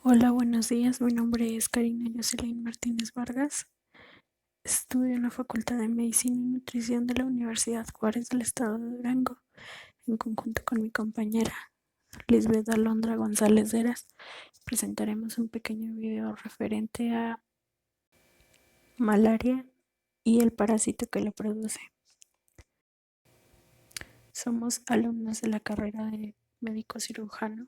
Hola, buenos días. Mi nombre es Karina Jocelyn Martínez Vargas. Estudio en la Facultad de Medicina y Nutrición de la Universidad Juárez del Estado de Durango, en conjunto con mi compañera Lisbeth Alondra González Heras. Presentaremos un pequeño video referente a malaria y el parásito que lo produce. Somos alumnos de la carrera de médico cirujano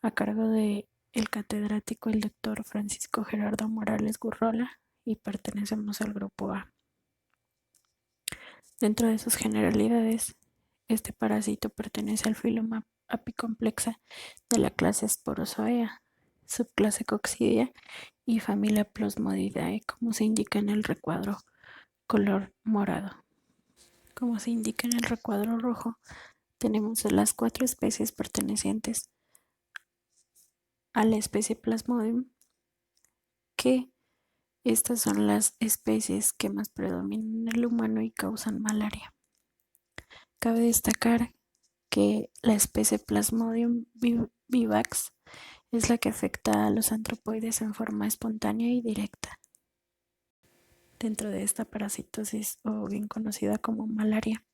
a cargo de el catedrático el doctor Francisco Gerardo Morales Gurrola y pertenecemos al grupo A. Dentro de sus generalidades, este parásito pertenece al filum apicomplexa de la clase Sporozoea, subclase Coccidia y familia Plasmodidae, como se indica en el recuadro color morado. Como se indica en el recuadro rojo, tenemos las 4 especies pertenecientes a la especie Plasmodium, que estas son las especies que más predominan en el humano y causan malaria. Cabe destacar que la especie Plasmodium vivax es la que afecta a los antropoides en forma espontánea y directa. Dentro de esta parasitosis, o bien conocida como malaria,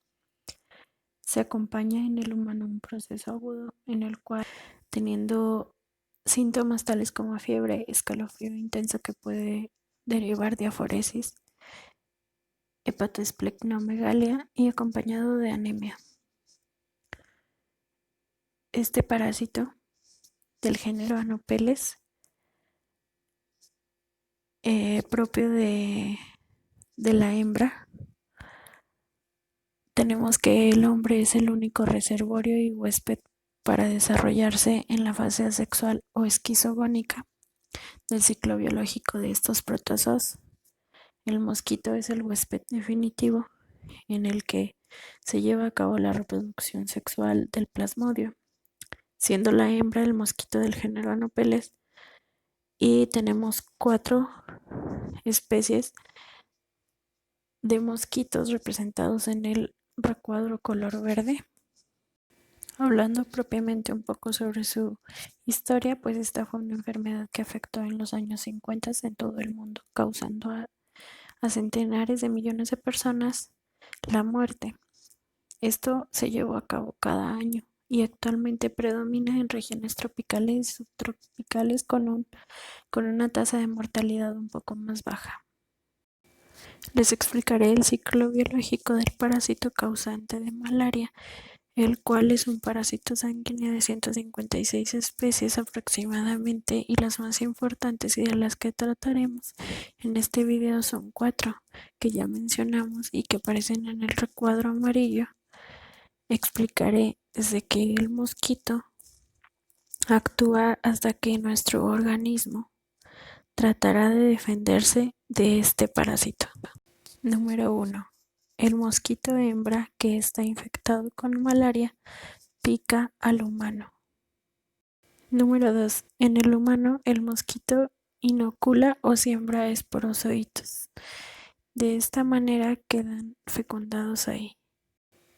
se acompaña en el humano un proceso agudo en el cual, teniendo síntomas tales como fiebre, escalofrío intenso que puede derivar de aforesis, hepatoesplenomegalia y acompañado de anemia. Este parásito del género Anopeles, propio de la hembra, tenemos que el hombre es el único reservorio y huésped para desarrollarse en la fase asexual o esquizogónica del ciclo biológico de estos protozoos. El mosquito es el huésped definitivo en el que se lleva a cabo la reproducción sexual del plasmodio, siendo la hembra el mosquito del género Anopeles, y tenemos 4 especies de mosquitos representados en el recuadro color verde. Hablando propiamente un poco sobre su historia, pues esta fue una enfermedad que afectó en los años 50 en todo el mundo, causando a centenares de millones de personas la muerte. Esto se llevó a cabo cada año y actualmente predomina en regiones tropicales y subtropicales con una tasa de mortalidad un poco más baja. Les explicaré el ciclo biológico del parásito causante de malaria, el cual es un parásito sanguíneo de 156 especies aproximadamente, y las más importantes y de las que trataremos en este video son 4 que ya mencionamos y que aparecen en el recuadro amarillo. Explicaré desde que el mosquito actúa hasta que nuestro organismo tratará de defenderse de este parásito. Número 1. El mosquito hembra que está infectado con malaria pica al humano. Número 2. En el humano, el mosquito inocula o siembra esporozoitos. De esta manera quedan fecundados ahí.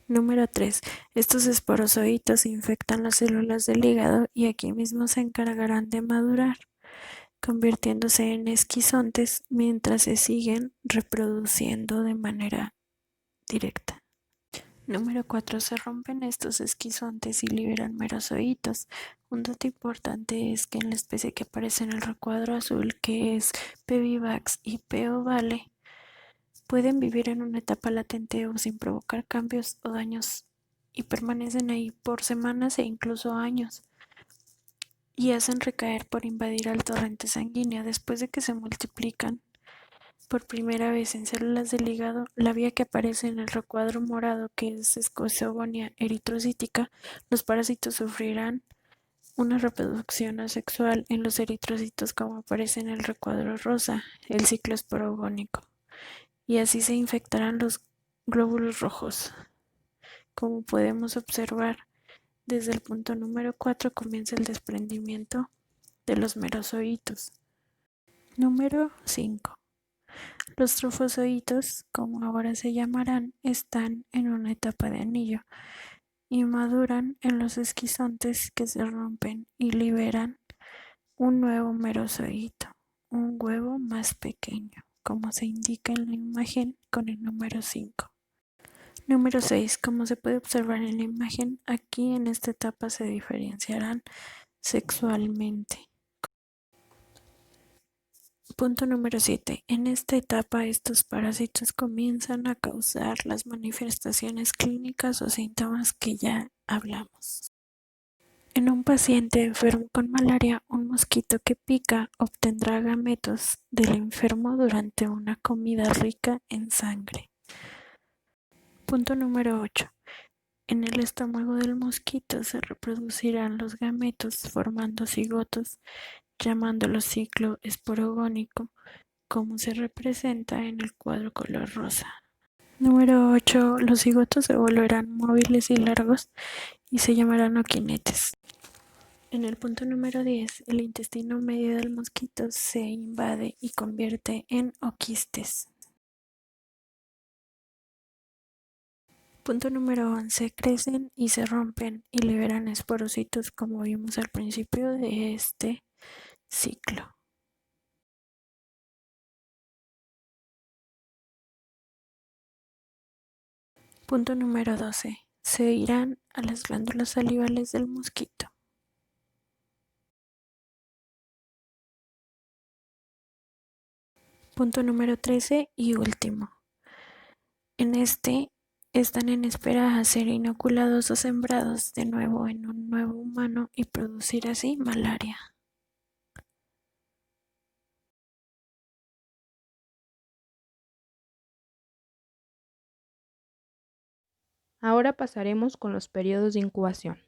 Número 3. Estos esporozoitos infectan las células del hígado y aquí mismo se encargarán de madurar, convirtiéndose en esquizontes mientras se siguen reproduciendo de manera directa. Número 4. Se rompen estos esquizontes y liberan merozoitos. Un dato importante es que en la especie que aparece en el recuadro azul, que es P. vivax y P. ovale, pueden vivir en una etapa latente o sin provocar cambios o daños y permanecen ahí por semanas e incluso años, y hacen recaer por invadir al torrente sanguíneo. Después de que se multiplican por primera vez en células del hígado, la vía que aparece en el recuadro morado, que es escozogonia eritrocítica, los parásitos sufrirán una reproducción asexual en los eritrocitos, como aparece en el recuadro rosa, el ciclo esporogónico, y así se infectarán los glóbulos rojos. Como podemos observar, desde el punto número 4 comienza el desprendimiento de los merozoitos. Número 5. Los trofozoitos, como ahora se llamarán, están en una etapa de anillo y maduran en los esquizontes, que se rompen y liberan un nuevo merozoito, un huevo más pequeño, como se indica en la imagen con el número 5. Número 6. Como se puede observar en la imagen, aquí en esta etapa se diferenciarán sexualmente. Punto número 7. En esta etapa estos parásitos comienzan a causar las manifestaciones clínicas o síntomas que ya hablamos. En un paciente enfermo con malaria, un mosquito que pica obtendrá gametos del enfermo durante una comida rica en sangre. Punto número 8. En el estómago del mosquito se reproducirán los gametos formando cigotos, llamándolo ciclo esporogónico, como se representa en el cuadro color rosa. Número 8. Los cigotos se volverán móviles y largos y se llamarán oquinetes. En el punto número 10, el intestino medio del mosquito se invade y convierte en oquistes. Punto número 11. Crecen y se rompen y liberan esporocitos como vimos al principio de este ciclo. Punto número 12. Se irán a las glándulas salivales del mosquito. Punto número 13 y último. En este están en espera a ser inoculados o sembrados de nuevo en un nuevo humano y producir así malaria. Ahora pasaremos con los periodos de incubación.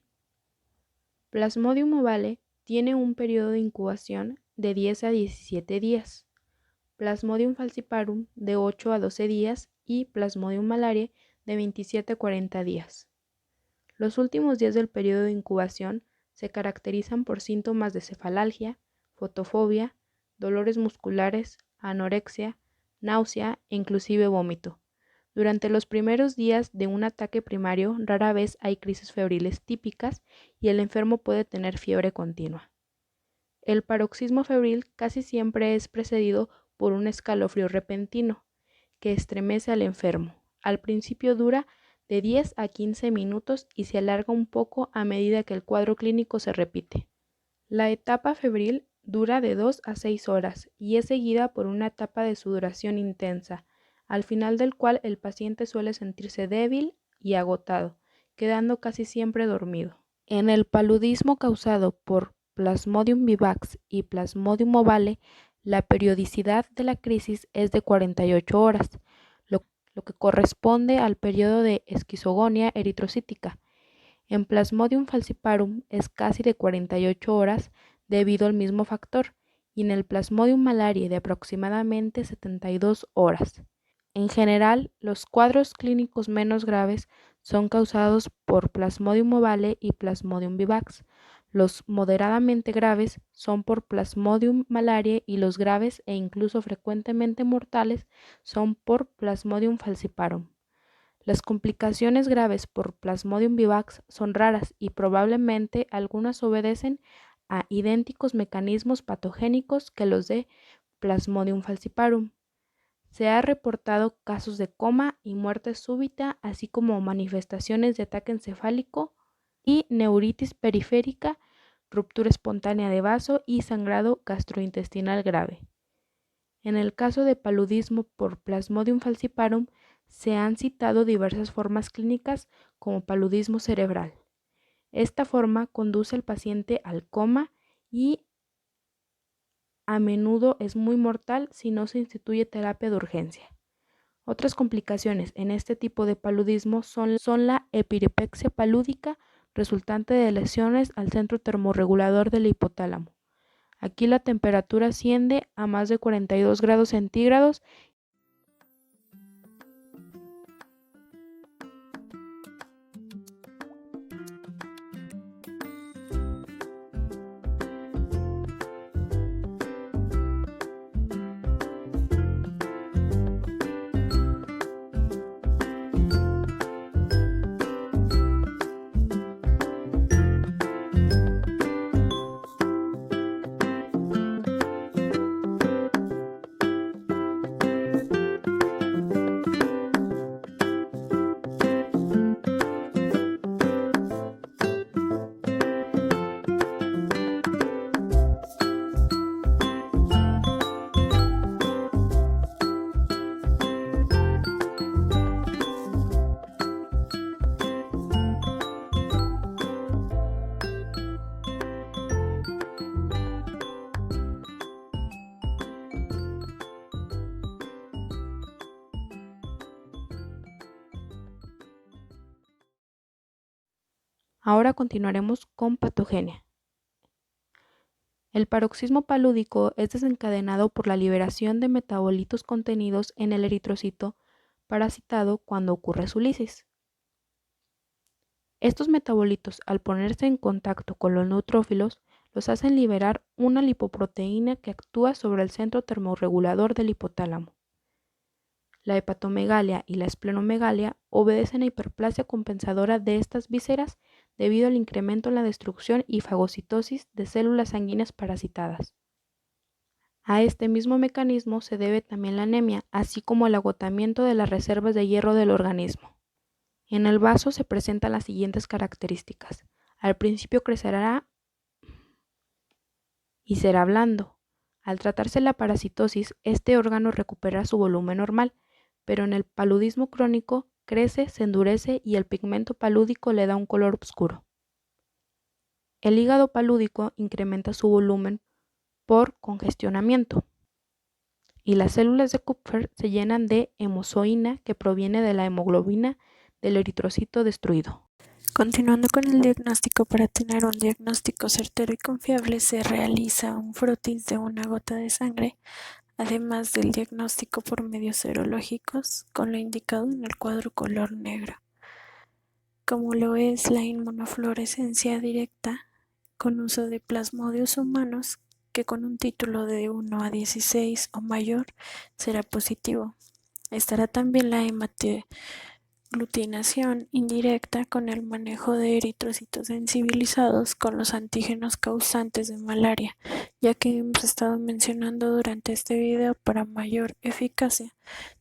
Plasmodium ovale tiene un periodo de incubación de 10 a 17 días, Plasmodium falciparum de 8 a 12 días y Plasmodium malariae de 27 a 40 días. Los últimos días del periodo de incubación se caracterizan por síntomas de cefalalgia, fotofobia, dolores musculares, anorexia, náusea e inclusive vómito. Durante los primeros días de un ataque primario rara vez hay crisis febriles típicas y el enfermo puede tener fiebre continua. El paroxismo febril casi siempre es precedido por un escalofrío repentino que estremece al enfermo. Al principio dura de 10 a 15 minutos y se alarga un poco a medida que el cuadro clínico se repite. La etapa febril dura de 2 a 6 horas y es seguida por una etapa de sudoración intensa, al final del cual el paciente suele sentirse débil y agotado, quedando casi siempre dormido. En el paludismo causado por Plasmodium vivax y Plasmodium ovale, la periodicidad de la crisis es de 48 horas, lo que corresponde al periodo de esquizogonia eritrocítica. En Plasmodium falciparum es casi de 48 horas debido al mismo factor, y en el Plasmodium malariae de aproximadamente 72 horas. En general, los cuadros clínicos menos graves son causados por Plasmodium ovale y Plasmodium vivax. Los moderadamente graves son por Plasmodium malariae y los graves e incluso frecuentemente mortales son por Plasmodium falciparum. Las complicaciones graves por Plasmodium vivax son raras y probablemente algunas obedecen a idénticos mecanismos patogénicos que los de Plasmodium falciparum. Se ha reportado casos de coma y muerte súbita, así como manifestaciones de ataque encefálico y neuritis periférica, ruptura espontánea de vaso y sangrado gastrointestinal grave. En el caso de paludismo por Plasmodium falciparum, se han citado diversas formas clínicas como paludismo cerebral. Esta forma conduce al paciente al coma y a menudo es muy mortal si no se instituye terapia de urgencia. Otras complicaciones en este tipo de paludismo son la epirepexia palúdica resultante de lesiones al centro termorregulador del hipotálamo. Aquí la temperatura asciende a más de 42 grados centígrados. Ahora continuaremos con patogenia. El paroxismo palúdico es desencadenado por la liberación de metabolitos contenidos en el eritrocito parasitado cuando ocurre su lisis. Estos metabolitos, al ponerse en contacto con los neutrófilos, los hacen liberar una lipoproteína que actúa sobre el centro termorregulador del hipotálamo. La hepatomegalia y la esplenomegalia obedecen a hiperplasia compensadora de estas vísceras debido al incremento en la destrucción y fagocitosis de células sanguíneas parasitadas. A este mismo mecanismo se debe también la anemia, así como el agotamiento de las reservas de hierro del organismo. En el vaso se presentan las siguientes características. Al principio crecerá y será blando. Al tratarse la parasitosis, este órgano recupera su volumen normal, pero en el paludismo crónico crece, se endurece y el pigmento palúdico le da un color oscuro. El hígado palúdico incrementa su volumen por congestionamiento y las células de Kupffer se llenan de hemozoína que proviene de la hemoglobina del eritrocito destruido. Continuando con el diagnóstico, para tener un diagnóstico certero y confiable se realiza un frotis de una gota de sangre, además del diagnóstico por medios serológicos, con lo indicado en el cuadro color negro, como lo es la inmunofluorescencia directa con uso de plasmodios humanos, que con un título de 1 a 16 o mayor será positivo. Estará también la hematoglutinación indirecta con el manejo de eritrocitos sensibilizados con los antígenos causantes de malaria, ya que hemos estado mencionando durante este video. Para mayor eficacia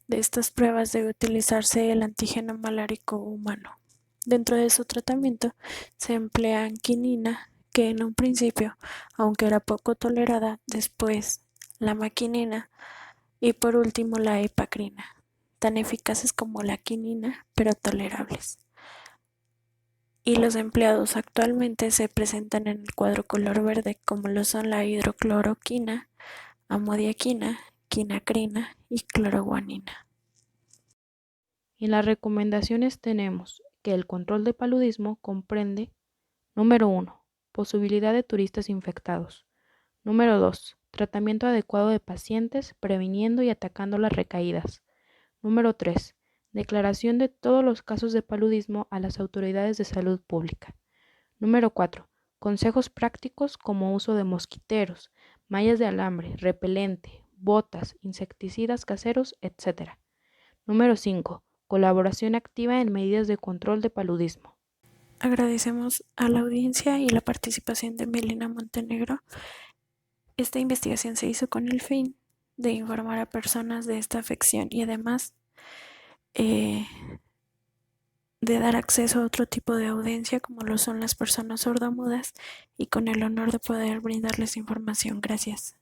de estas pruebas debe utilizarse el antígeno malárico humano. Dentro de su tratamiento se emplea quinina, que en un principio, aunque era poco tolerada, después la maquinina y por último la hepacrina, tan eficaces como la quinina, pero tolerables. Y los empleados actualmente se presentan en el cuadro color verde, como lo son la hidrocloroquina, amodiaquina, quinacrina y cloroguanina. En las recomendaciones tenemos que el control de paludismo comprende: número 1. Posibilidad de turistas infectados. Número 2. Tratamiento adecuado de pacientes, previniendo y atacando las recaídas. Número 3. Declaración de todos los casos de paludismo a las autoridades de salud pública. Número 4. Consejos prácticos como uso de mosquiteros, mallas de alambre, repelente, botas, insecticidas caseros, etc. Número 5. Colaboración activa en medidas de control de paludismo. Agradecemos a la audiencia y la participación de Melina Montenegro. Esta investigación se hizo con el fin de informar a personas de esta afección y además de dar acceso a otro tipo de audiencia como lo son las personas sordomudas, y con el honor de poder brindarles información. Gracias.